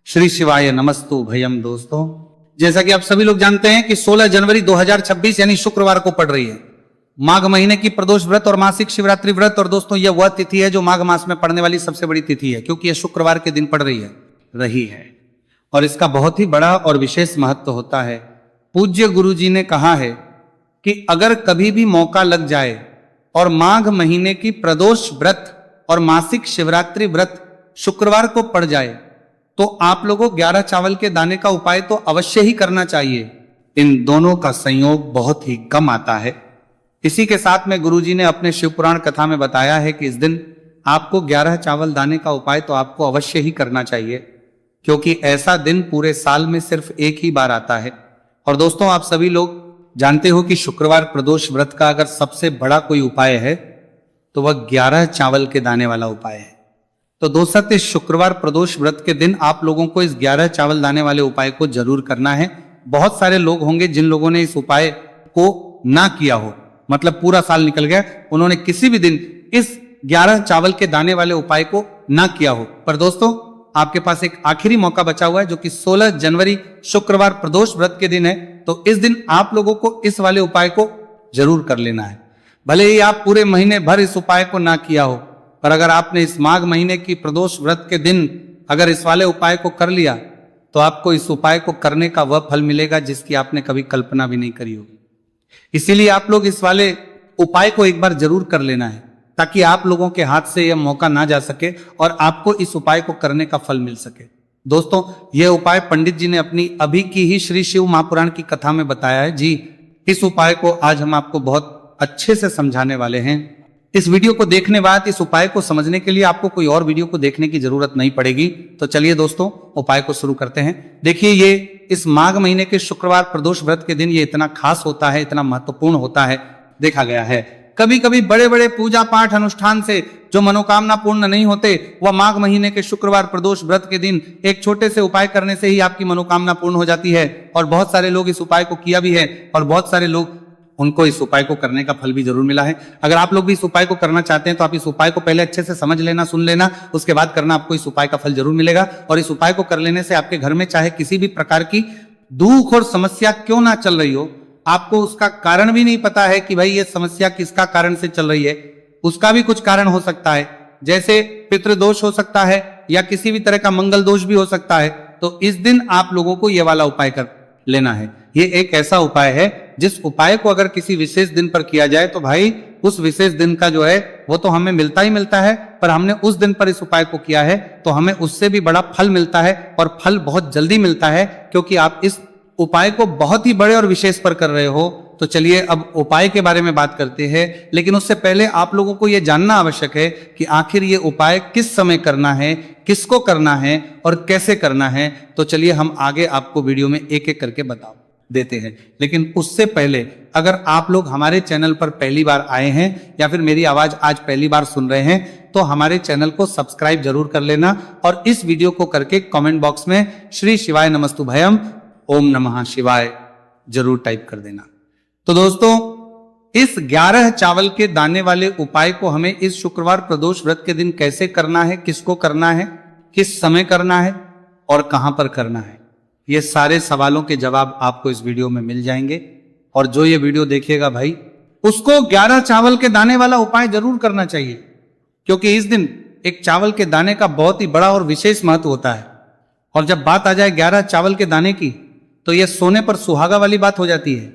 श्री शिवाय नमस्तु भयम। दोस्तों, जैसा कि आप सभी लोग जानते हैं कि 16 जनवरी 2026 यानी शुक्रवार को पड़ रही है माघ महीने की प्रदोष व्रत और मासिक शिवरात्रि व्रत। और दोस्तों, यह वह तिथि है जो माघ मास में पड़ने वाली सबसे बड़ी तिथि है, क्योंकि यह शुक्रवार के दिन पड़ रही है और इसका बहुत ही बड़ा और विशेष महत्व होता है। पूज्य गुरु जी ने कहा है कि अगर कभी भी मौका लग जाए और माघ महीने की प्रदोष व्रत और मासिक शिवरात्रि व्रत शुक्रवार को पड़ जाए तो आप लोगों 11 चावल के दाने का उपाय तो अवश्य ही करना चाहिए। इन दोनों का संयोग बहुत ही कम आता है। इसी के साथ में गुरुजी ने अपने शिव पुराण कथा में बताया है कि इस दिन आपको 11 चावल दाने का उपाय तो आपको अवश्य ही करना चाहिए, क्योंकि ऐसा दिन पूरे साल में सिर्फ एक ही बार आता है। और दोस्तों, आप सभी लोग जानते हो कि शुक्रवार प्रदोष व्रत का अगर सबसे बड़ा कोई उपाय है तो वह 11 चावल के दाने वाला उपाय है। तो दोस्तों, इस शुक्रवार प्रदोष व्रत के दिन आप लोगों को इस 11 चावल दाने वाले उपाय को जरूर करना है। बहुत सारे लोग होंगे जिन लोगों ने इस उपाय को ना किया हो, मतलब पूरा साल निकल गया, उन्होंने किसी भी दिन इस 11 चावल के दाने वाले उपाय को ना किया हो। पर दोस्तों, आपके पास एक आखिरी मौका बचा हुआ है जो कि 16 जनवरी शुक्रवार प्रदोष व्रत के दिन है। तो इस दिन आप लोगों को इस वाले उपाय को जरूर कर लेना है। भले ही आप पूरे महीने भर इस उपाय को ना किया हो, पर अगर आपने इस माघ महीने की प्रदोष व्रत के दिन अगर इस वाले उपाय को कर लिया तो आपको इस उपाय को करने का वह फल मिलेगा जिसकी आपने कभी कल्पना भी नहीं करी होगी। इसीलिए आप लोग इस वाले उपाय को एक बार जरूर कर लेना है, ताकि आप लोगों के हाथ से यह मौका ना जा सके और आपको इस उपाय को करने का फल मिल सके। दोस्तों, यह उपाय पंडित जी ने अपनी अभी की ही श्री शिव महापुराण की कथा में बताया है। जी, इस उपाय को आज हम आपको बहुत अच्छे से समझाने वाले हैं। इस वीडियो को देखने बाद इस उपाय को समझने के लिए आपको कोई और वीडियो को देखने की जरूरत नहीं पड़ेगी। तो चलिए दोस्तों, उपाय को शुरू करते हैं। देखिए, ये इस माघ महीने के शुक्रवार प्रदोष व्रत के दिन ये इतना खास होता है, इतना महत्वपूर्ण होता है, देखा गया है। कभी कभी बड़े बड़े पूजा पाठ अनुष्ठान से जो मनोकामना पूर्ण नहीं होते, वह माघ महीने के शुक्रवार प्रदोष व्रत के दिन एक छोटे से उपाय करने से ही आपकी मनोकामना पूर्ण हो जाती है। और बहुत सारे लोग इस उपाय को किया भी है और बहुत सारे लोग उनको इस उपाय को करने का फल भी जरूर मिला है। अगर आप लोग भी इस उपाय को करना चाहते हैं तो आप इस उपाय को पहले अच्छे से समझ लेना, सुन लेना, उसके बाद करना, आपको इस उपाय का फल जरूर मिलेगा। और इस उपाय को कर लेने से आपके घर में चाहे किसी भी प्रकार की दुख और समस्या क्यों ना चल रही हो, आपको उसका कारण भी नहीं पता है कि भाई ये समस्या किसका कारण से चल रही है, उसका भी कुछ कारण हो सकता है, जैसे पितृदोष हो सकता है या किसी भी तरह का मंगल दोष भी हो सकता है। तो इस दिन आप लोगों को ये वाला उपाय कर लेना है। ये एक ऐसा उपाय है जिस उपाय को अगर किसी विशेष दिन पर किया जाए तो भाई उस विशेष दिन का जो है वो तो हमें मिलता ही मिलता है, पर हमने उस दिन पर इस उपाय को किया है तो हमें उससे भी बड़ा फल मिलता है, और फल बहुत जल्दी मिलता है, क्योंकि आप इस उपाय को बहुत ही बड़े और विशेष पर कर रहे हो। तो चलिए अब उपाय के बारे में बात करते हैं, लेकिन उससे पहले आप लोगों को यह जानना आवश्यक है कि आखिर ये उपाय किस समय करना है, किसको करना है और कैसे करना है। तो चलिए हम आगे आपको वीडियो में एक एक करके बता देते हैं। लेकिन उससे पहले अगर आप लोग हमारे चैनल पर पहली बार आए हैं या फिर मेरी आवाज आज पहली बार सुन रहे हैं तो हमारे चैनल को सब्सक्राइब जरूर कर लेना, और इस वीडियो को करके कमेंट बॉक्स में श्री शिवाय नमस्तु भयम, ओम नमः शिवाय जरूर टाइप कर देना। तो दोस्तों, इस 11 चावल के दाने वाले उपाय को हमें इस शुक्रवार प्रदोष व्रत के दिन कैसे करना है, किसको करना है, किस समय करना है और कहां पर करना है, ये सारे सवालों के जवाब आपको इस वीडियो में मिल जाएंगे। और जो ये वीडियो देखेगा भाई, उसको 11 चावल के दाने वाला उपाय जरूर करना चाहिए, क्योंकि इस दिन एक चावल के दाने का बहुत ही बड़ा और विशेष महत्व होता है। और जब बात आ जाए 11 चावल के दाने की तो यह सोने पर सुहागा वाली बात हो जाती है,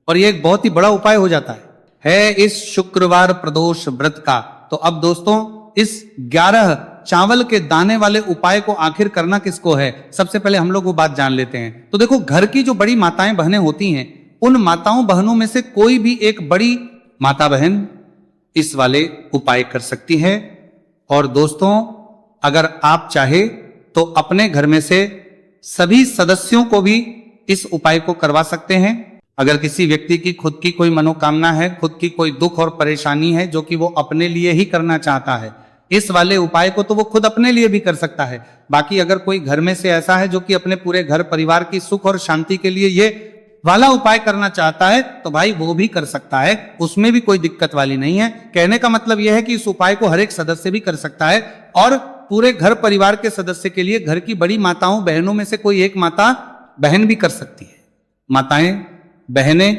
और यह एक बहुत ही बड़ा उपाय हो जाता है इस शुक्रवार प्रदोष व्रत का। तो अब दोस्तों, इस 11 चावल के दाने वाले उपाय को आखिर करना किसको है, सबसे पहले हम लोग वो बात जान लेते हैं। तो देखो, घर की जो बड़ी माताएं बहनें होती हैं, उन माताओं बहनों में से कोई भी एक बड़ी माता बहन इस वाले उपाय कर सकती है। और दोस्तों, अगर आप चाहे तो अपने घर में से सभी सदस्यों को भी इस उपाय को करवा सकते हैं। अगर किसी व्यक्ति की खुद की कोई मनोकामना है, खुद की कोई दुख और परेशानी है जो कि वो अपने लिए ही करना चाहता है, इस वाले उपाय को तो वो खुद अपने लिए भी कर सकता है। बाकी अगर कोई घर में से ऐसा है जो कि अपने पूरे घर परिवार की सुख और शांति के लिए ये वाला उपाय करना चाहता है तो भाई वो भी कर सकता है, उसमें भी कोई दिक्कत वाली नहीं है। कहने का मतलब यह है कि इस उपाय को हर एक सदस्य भी कर सकता है और पूरे घर परिवार के सदस्य के लिए घर की बड़ी माताओं बहनों में से कोई एक माता बहन भी कर सकती है। माताएं बहनें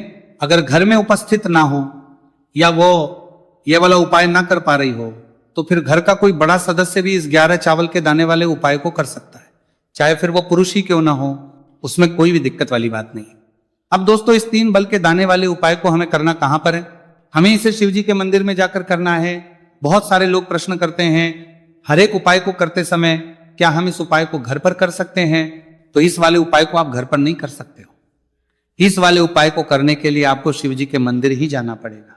अगर घर में उपस्थित ना हो या वो ये वाला उपाय ना कर पा रही हो तो फिर घर का कोई बड़ा सदस्य भी इस 11 चावल के दाने वाले उपाय को कर सकता है, चाहे फिर वो पुरुष ही क्यों ना हो, उसमें कोई भी दिक्कत वाली बात नहीं। अब दोस्तों इस 3 बल के दाने वाले उपाय को हमें करना कहां पर है? हमें इसे शिव जी के मंदिर में जाकर करना है। बहुत सारे लोग प्रश्न करते हैं हर एक उपाय को करते समय क्या हम इस उपाय को घर पर कर सकते हैं? तो इस वाले उपाय को आप घर पर नहीं कर सकते हो। इस वाले उपाय को करने के लिए आपको शिव जी के मंदिर ही जाना पड़ेगा।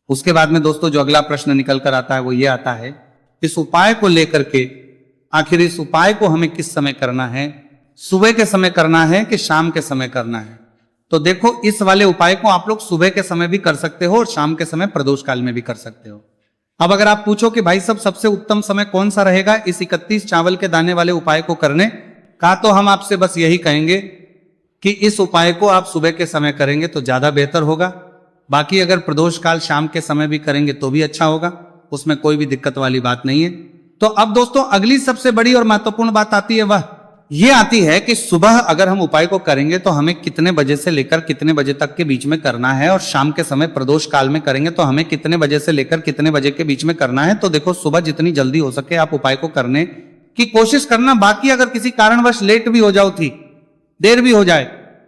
उसके बाद में दोस्तों जो अगला प्रश्न निकल कर आता है वो ये आता है, इस उपाय को लेकर के आखिर इस उपाय को हमें किस समय करना है? सुबह के समय करना है कि शाम के समय करना है? तो देखो इस वाले उपाय को आप लोग सुबह के समय भी कर सकते हो और शाम के समय प्रदोष काल में भी कर सकते हो। अब अगर आप पूछो कि भाई सब सबसे उत्तम समय कौन सा रहेगा इस 31 चावल के दाने वाले उपाय को करने का, तो हम आपसे बस यही कहेंगे कि इस उपाय को आप सुबह के समय करेंगे तो ज्यादा बेहतर होगा। बाकी अगर प्रदोष काल शाम के समय भी करेंगे तो भी अच्छा होगा, उसमें कोई भी दिक्कत वाली बात नहीं है। तो अब दोस्तों अगली सबसे बड़ी और महत्वपूर्ण बात आती है, वह ये आती है कि सुबह अगर हम उपाय को करेंगे तो हमें कितने बजे से लेकर कितने बजे तक के बीच में करना है, और शाम के समय प्रदोष काल में करेंगे तो हमें कितने बजे से लेकर कितने बजे के बीच में करना है। तो देखो सुबह जितनी जल्दी हो सके आप उपाय को करने की कोशिश करना। बाकी अगर किसी कारणवश लेट भी हो जाओ, थी देर भी हो जाए,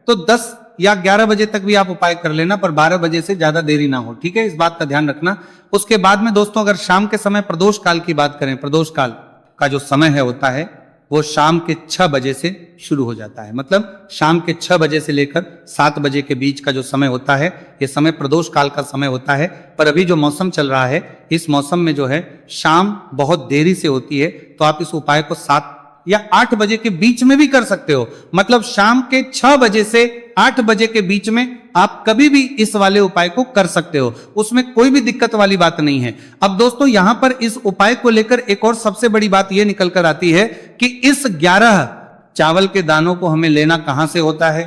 तो 10 या 11 बजे तक भी आप उपाय कर लेना, पर 12 बजे से ज्यादा देरी ना हो, ठीक है, इस बात का ध्यान रखना। उसके बाद में दोस्तों अगर शाम के समय प्रदोष काल की बात करें, प्रदोष काल का जो समय है होता है वो शाम के 6 बजे से शुरू हो जाता है। मतलब शाम के 6 बजे से लेकर 7 बजे के बीच का जो समय होता है ये समय प्रदोष काल का समय होता है। पर अभी जो मौसम चल रहा है इस मौसम में जो है शाम बहुत देरी से होती है, तो आप इस उपाय को 7 या 8 बजे के बीच में भी कर सकते हो। मतलब शाम के 6 बजे से 8 बजे के बीच में आप कभी भी इस वाले उपाय को कर सकते हो, उसमें कोई भी दिक्कत वाली बात नहीं है। अब दोस्तों यहां पर इस उपाय को लेकर एक और सबसे बड़ी बात यह निकल कर आती है कि इस 11 चावल के दानों को हमें लेना कहां से होता है,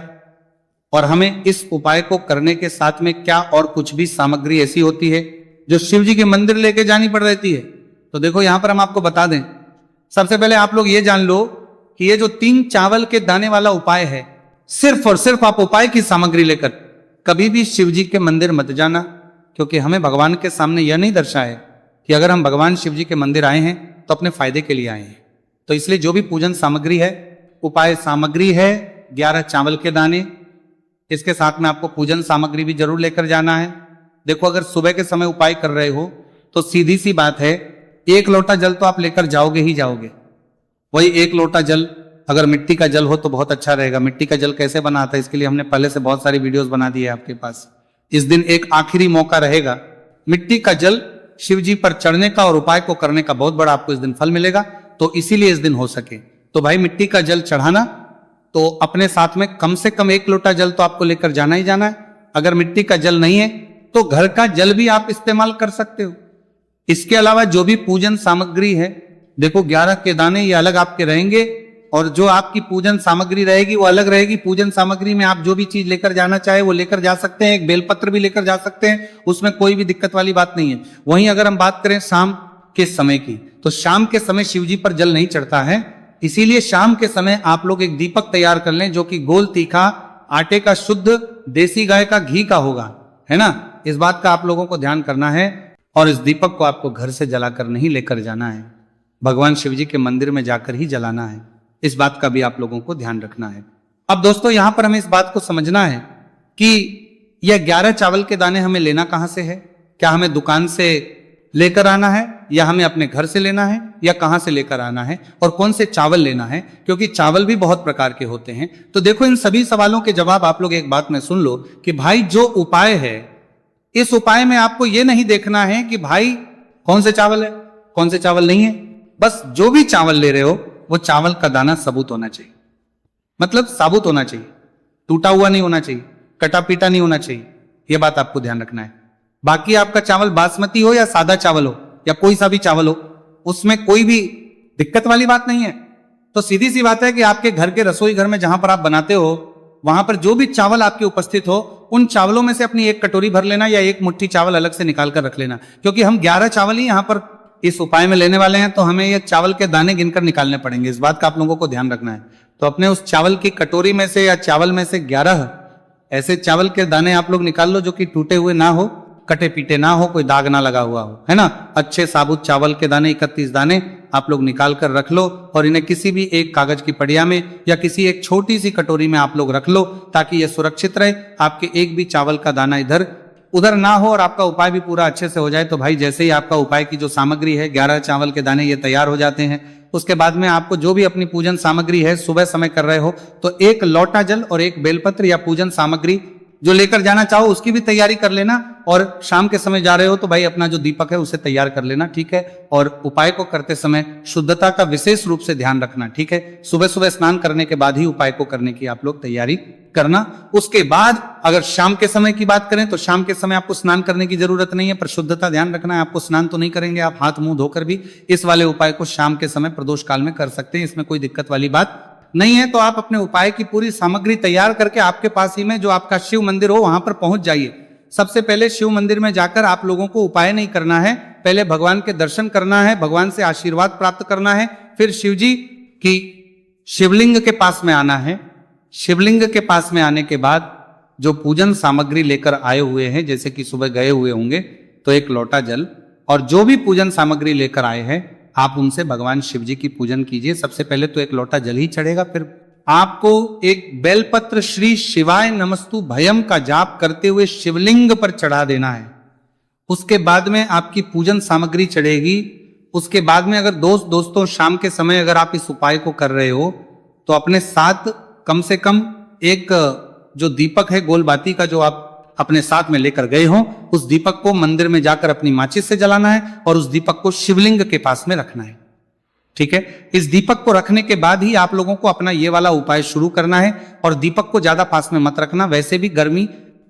और हमें इस उपाय को करने के साथ में क्या और कुछ भी सामग्री ऐसी होती है जो शिव जी के मंदिर लेके जानी पड़ रहती है। तो देखो यहां पर हम आपको बता दें, सबसे पहले आप लोग ये जान लो कि ये जो 3 चावल के दाने वाला उपाय है, सिर्फ और सिर्फ आप उपाय की सामग्री लेकर कभी भी शिव जी के मंदिर मत जाना, क्योंकि हमें भगवान के सामने यह नहीं दर्शाया है कि अगर हम भगवान शिव जी के मंदिर आए हैं तो अपने फायदे के लिए आए हैं। तो इसलिए जो भी पूजन सामग्री है, उपाय सामग्री है 11 चावल के दाने, इसके साथ में आपको पूजन सामग्री भी जरूर लेकर जाना है। देखो अगर सुबह के समय उपाय कर रहे हो तो सीधी सी बात है 1 लोटा जल तो आप लेकर जाओगे ही जाओगे। वही 1 लोटा जल अगर मिट्टी का जल हो तो बहुत अच्छा रहेगा। मिट्टी का जल कैसे बनाता है इसके लिए हमने पहले से बहुत सारी वीडियोस बना दी है आपके पास। इस दिन एक आखिरी मौका रहेगा मिट्टी का जल शिव जी पर चढ़ने का और उपाय को करने का, बहुत बड़ा आपको इस दिन फल मिलेगा। तो इसीलिए इस दिन हो सके तो भाई मिट्टी का जल चढ़ाना, तो अपने साथ में कम से कम 1 लोटा जल तो आपको लेकर जाना ही जाना है। अगर मिट्टी का जल नहीं है तो घर का जल भी आप इस्तेमाल कर सकते हो। इसके अलावा जो भी पूजन सामग्री है, देखो 11 के दाने ये अलग आपके रहेंगे और जो आपकी पूजन सामग्री रहेगी वो अलग रहेगी। पूजन सामग्री में आप जो भी चीज लेकर जाना चाहे वो लेकर जा सकते हैं, एक बेलपत्र भी लेकर जा सकते हैं, उसमें कोई भी दिक्कत वाली बात नहीं है। वहीं अगर हम बात करें शाम के समय की, तो शाम के समय शिव जी पर जल नहीं चढ़ता है, इसीलिए शाम के समय आप लोग एक दीपक तैयार कर लें जो कि गोल तीखा आटे का शुद्ध देसी गाय का घी का होगा, है ना। इस बात का आप लोगों को ध्यान करना है और इस दीपक को आपको घर से जलाकर नहीं लेकर जाना है, भगवान शिव जी के मंदिर में जाकर ही जलाना है। इस बात का भी आप लोगों को ध्यान रखना है। अब दोस्तों यहां पर हमें इस बात को समझना है कि यह 11 चावल के दाने हमें लेना कहां से है। क्या हमें दुकान से लेकर आना है या हमें अपने घर से लेना है या कहां से लेकर आना है और कौन से चावल लेना है, क्योंकि चावल भी बहुत प्रकार के होते हैं। तो देखो इन सभी सवालों के जवाब आप लोग एक बात में सुन लो कि भाई जो उपाय है, इस उपाय में आपको यह नहीं देखना है कि भाई कौन से चावल है कौन से चावल नहीं है। बस जो भी चावल ले रहे हो वो चावल का दाना सबूत होना चाहिए, मतलब साबुत होना चाहिए, टूटा हुआ नहीं होना चाहिए, कटा पीटा नहीं होना चाहिए। यह बात आपको ध्यान रखना है। बाकी आपका चावल बासमती हो या सादा चावल हो या कोई सा भी चावल हो, उसमें कोई भी दिक्कत वाली बात नहीं है। तो सीधी सी बात है कि आपके घर के रसोई घर में जहां पर आप बनाते हो वहां पर जो भी चावल आपके उपस्थित हो, उन चावलों में से अपनी एक कटोरी भर लेना या एक मुट्ठी चावल अलग से निकाल कर रख लेना, क्योंकि हम 11 चावल ही यहाँ पर इस उपाय में लेने वाले हैं, तो हमें ये चावल के दाने गिनकर निकालने पड़ेंगे। इस बात का आप लोगों को ध्यान रखना है। तो अपने उस चावल की कटोरी में से या चावल में से 11 ऐसे चावल के दाने आप लोग निकाल लो जो कि टूटे हुए ना हो, कटे पीटे ना हो, कोई दाग ना लगा हुआ हो, है ना। अच्छे साबुत चावल के दाने 31 दाने आप लोग निकाल कर रख लो और इन्हें किसी भी एक कागज की पड़िया में या किसी एक छोटी सी कटोरी में आप लोग रख लो, ताकि यह सुरक्षित रहे, आपके एक भी चावल का दाना इधर उधर ना हो और आपका उपाय भी पूरा अच्छे से हो जाए। तो भाई जैसे ही आपका उपाय की जो सामग्री है 11 चावल के दाने ये तैयार हो जाते हैं, उसके बाद में आपको जो भी अपनी पूजन सामग्री है सुबह समय कर रहे हो तो एक लोटा जल और एक बेलपत्र या पूजन सामग्री जो लेकर जाना चाहो उसकी भी तैयारी कर लेना। और शाम के समय जा रहे हो तो भाई अपना जो दीपक है उसे तैयार कर लेना, ठीक है। और उपाय को करते समय शुद्धता का विशेष रूप से ध्यान रखना, ठीक है। सुबह सुबह स्नान करने के बाद ही उपाय को करने की आप लोग तैयारी करना। उसके बाद अगर शाम के समय की बात करें तो शाम के समय आपको स्नान करने की जरूरत नहीं है, पर शुद्धता ध्यान रखना है। आपको स्नान तो नहीं करेंगे, आप हाथ मुंह धोकर भी इस वाले उपाय को शाम के समय प्रदोष काल में कर सकते हैं, इसमें कोई दिक्कत वाली बात नहीं है। तो आप अपने उपाय की पूरी सामग्री तैयार करके आपके पास ही में जो आपका शिव मंदिर हो वहां पर पहुंच जाइए। सबसे पहले शिव मंदिर में जाकर आप लोगों को उपाय नहीं करना है, पहले भगवान के दर्शन करना है, भगवान से आशीर्वाद प्राप्त करना है, फिर शिव जी की शिवलिंग के पास में आना है। शिवलिंग के पास में आने के बाद जो पूजन सामग्री लेकर आए हुए हैं, जैसे कि सुबह गए हुए होंगे तो एक लोटा जल और जो भी पूजन सामग्री लेकर आए हैं आप उनसे भगवान शिव जी की पूजन कीजिए। सबसे पहले तो एक लोटा जल ही चढ़ेगा, फिर आपको एक बेलपत्र श्री शिवाय नमस्तु भयम का जाप करते हुए शिवलिंग पर चढ़ा देना है। उसके बाद में आपकी पूजन सामग्री चढ़ेगी। उसके बाद में अगर दोस्तों शाम के समय अगर आप इस उपाय को कर रहे हो तो अपने साथ कम से कम एक जो दीपक है गोल बाती का जो आप अपने साथ में लेकर गए हो, उस दीपक को मंदिर में जाकर अपनी माचिस से जलाना है और उस दीपक को शिवलिंग के पास में रखना है, ठीक है। इस दीपक को रखने के बाद ही आप लोगों को अपना ये वाला उपाय शुरू करना है और दीपक को ज्यादा पास में मत रखना, वैसे भी गर्मी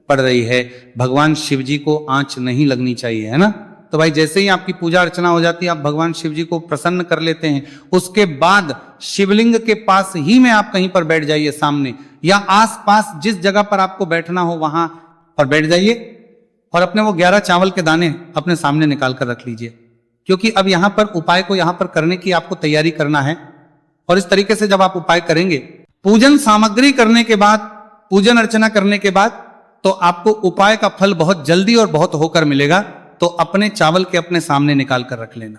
पड़ रही है, भगवान शिव जी को आंच नहीं लगनी चाहिए, है ना। तो भाई जैसे ही आपकी पूजा अर्चना हो जाती है, आप भगवान शिव जी को प्रसन्न कर लेते हैं, उसके बाद शिवलिंग के पास ही में आप कहीं पर बैठ जाइए सामने या आसपास जिस जगह पर आपको बैठना हो वहां पर बैठ जाइए और अपने वो 11 चावल के दाने अपने सामने निकाल कर रख लीजिए, क्योंकि अब यहां पर उपाय को यहां पर करने की आपको तैयारी करना है। और इस तरीके से जब आप उपाय करेंगे, पूजन सामग्री करने के बाद, पूजन अर्चना करने के बाद, तो आपको उपाय का फल बहुत जल्दी और बहुत होकर मिलेगा। तो अपने चावल के अपने सामने निकाल कर रख लेना।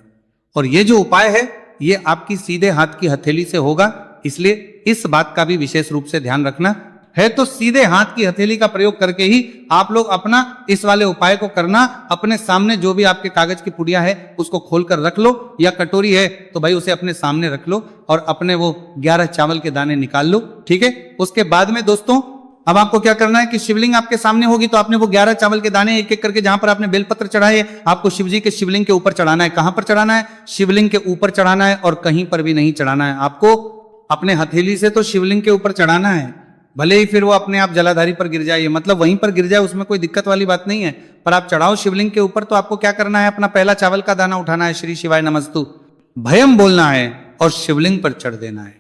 और ये जो उपाय है ये आपकी सीधे हाथ की हथेली से होगा, इसलिए इस बात का भी विशेष रूप से ध्यान रखना है। तो सीधे हाथ की हथेली का प्रयोग करके ही आप लोग अपना इस वाले उपाय को करना। अपने सामने जो भी आपके कागज की पुड़िया है उसको खोलकर रख लो, या कटोरी है तो भाई उसे अपने सामने रख लो और अपने वो 11 चावल के दाने निकाल लो, ठीक है। उसके बाद में दोस्तों अब आपको क्या करना है कि शिवलिंग आपके सामने होगी तो आपने वो 11 चावल के दाने एक एक करके जहां पर आपने बेलपत्र चढ़ाए आपको शिव जी के शिवलिंग के ऊपर चढ़ाना है। कहां पर चढ़ाना है? शिवलिंग के ऊपर चढ़ाना है और कहीं पर भी नहीं चढ़ाना है। आपको अपने हथेली से तो शिवलिंग के ऊपर चढ़ाना है, भले ही फिर वो अपने आप जलाधारी पर गिर जाए, मतलब वहीं पर गिर जाए, उसमें कोई दिक्कत वाली बात नहीं है, पर आप चढ़ाओ शिवलिंग के ऊपर। तो आपको क्या करना है, अपना पहला चावल का दाना उठाना है, श्री शिवाय नमस्तु भयम बोलना है और शिवलिंग पर चढ़ देना है।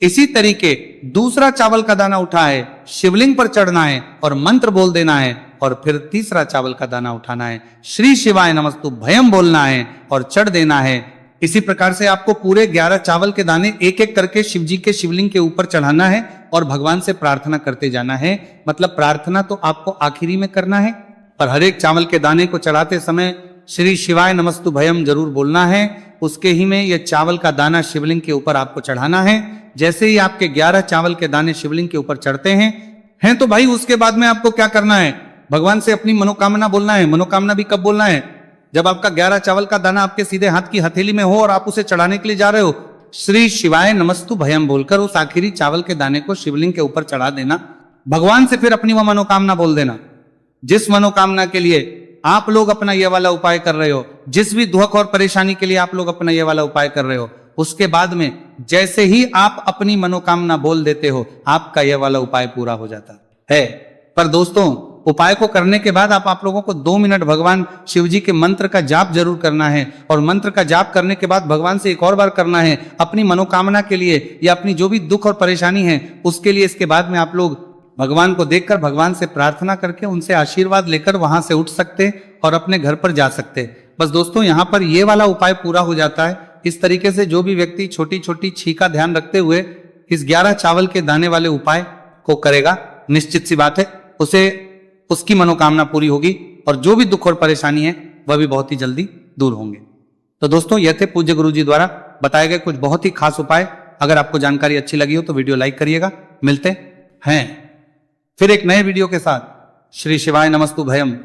इसी तरीके दूसरा चावल का दाना उठा है, शिवलिंग पर चढ़ना है और मंत्र बोल देना है, और फिर तीसरा चावल का दाना उठाना है, श्री शिवाय नमस्तु भयम बोलना है और चढ़ देना है। इसी प्रकार से आपको पूरे 11 चावल के दाने एक एक करके शिव जी के शिवलिंग के ऊपर चढ़ाना है और भगवान से प्रार्थना करते जाना है। मतलब प्रार्थना तो आपको आखिरी में करना है, पर हर एक चावल के दाने को चढ़ाते समय श्री शिवाय नमस्तु भयम जरूर बोलना है। उसके ही में यह चावल का दाना शिवलिंग के ऊपर आपको चढ़ाना है। जैसे ही आपके 11 चावल के दाने शिवलिंग के ऊपर चढ़ते हैं तो भाई उसके बाद में आपको क्या करना है, भगवान से अपनी मनोकामना बोलना है। मनोकामना भी कब बोलना है? जब आपका 11 चावल का दाना आपके सीधे हाथ की हथेली में हो और आप उसे चढ़ाने के लिए जा रहे हो, श्री शिवाय नमस्तु भयम बोलकर उस आखिरी चावल के दाने को शिवलिंग के ऊपर चढ़ा देना। भगवान से फिर अपनी वह मनोकामना बोल देना, जिस मनोकामना के लिए आप लोग अपना ये वाला उपाय कर रहे हो, जिस भी दुख और परेशानी के लिए आप लोग अपना ये वाला उपाय कर रहे हो, उसके बाद में जैसे ही आप अपनी मनोकामना बोल देते हो, आपका यह वाला उपाय पूरा हो जाता है। पर दोस्तों उपाय को करने के बाद आप लोगों को 2 मिनट भगवान शिव जी के मंत्र का जाप जरूर करना है, और मंत्र का जाप करने के बाद भगवान से एक और बार करना है अपनी मनोकामना के लिए या अपनी जो भी दुख और परेशानी है उसके लिए। इसके बाद में आप लोग भगवान को देखकर भगवान से प्रार्थना करके उनसे आशीर्वाद लेकर वहां से उठ सकते और अपने घर पर जा सकते। बस दोस्तों यहाँ पर ये वाला उपाय पूरा हो जाता है। इस तरीके से जो भी व्यक्ति छोटी छोटी छी का ध्यान रखते हुए इस 11 चावल के दाने वाले उपाय को करेगा, निश्चित सी बात है उसे उसकी मनोकामना पूरी होगी और जो भी दुख और परेशानी है वह भी बहुत ही जल्दी दूर होंगे। तो दोस्तों ये थे पूज्य गुरु जी द्वारा बताए गए कुछ बहुत ही खास उपाय। अगर आपको जानकारी अच्छी लगी हो तो वीडियो लाइक करिएगा। मिलते हैं फिर एक नए वीडियो के साथ। श्री शिवाय नमस्तु भयम।